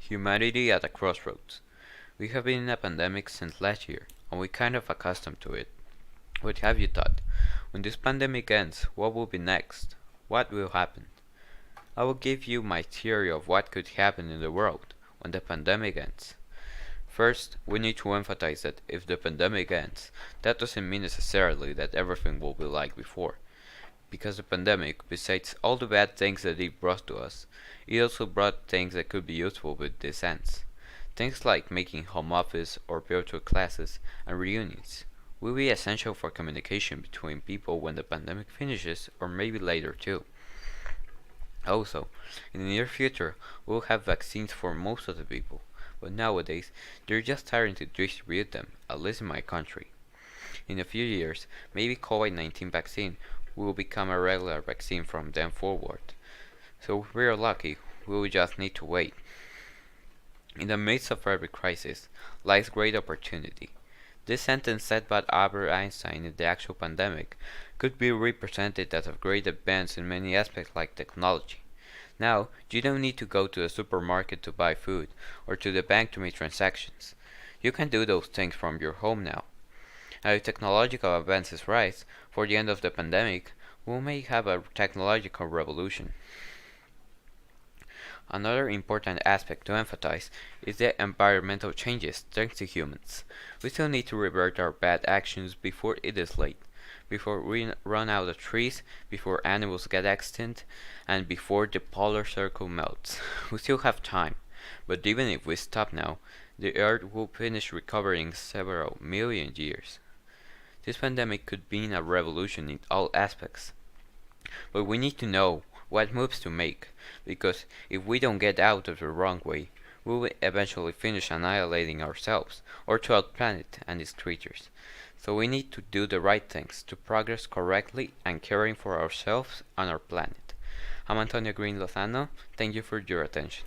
Humanity at a crossroads. We have been in a pandemic since last year, and we're kind of accustomed to it. What have you thought? When this pandemic ends, what will be next? What will happen? I will give you my theory of what could happen in the world when the pandemic ends. First, we need to emphasize that if the pandemic ends, that doesn't mean necessarily that everything will be like before. Because the pandemic, besides all the bad things that it brought to us, it also brought things that could be useful with this ends. Things like making home office or virtual classes and reunions will be essential for communication between people when the pandemic finishes or maybe later too. Also, in the near future, we'll have vaccines for most of the people, but nowadays they're just starting to distribute them, at least in my country. In a few years, maybe COVID-19 vaccine will become a regular vaccine from then forward. So if we are lucky, we will just need to wait. In the midst of every crisis lies great opportunity. This sentence said by Albert Einstein in the actual pandemic could be represented as a great advance in many aspects like technology. Now, you don't need to go to the supermarket to buy food or to the bank to make transactions. You can do those things from your home now. As technological advances rise, for the end of the pandemic, we may have a technological revolution. Another important aspect to emphasize is the environmental changes thanks to humans. We still need to revert our bad actions before it is late, before we run out of trees, before animals get extinct, and before the polar circle melts. We still have time, but even if we stop now, the Earth will finish recovering several million years. This pandemic could mean a revolution in all aspects, but we need to know what moves to make, because if we don't get out of the wrong way, we will eventually finish annihilating ourselves, or to our planet and its creatures. So we need to do the right things to progress correctly and caring for ourselves and our planet. I'm Antonio Greene Lozano. Thank you for your attention.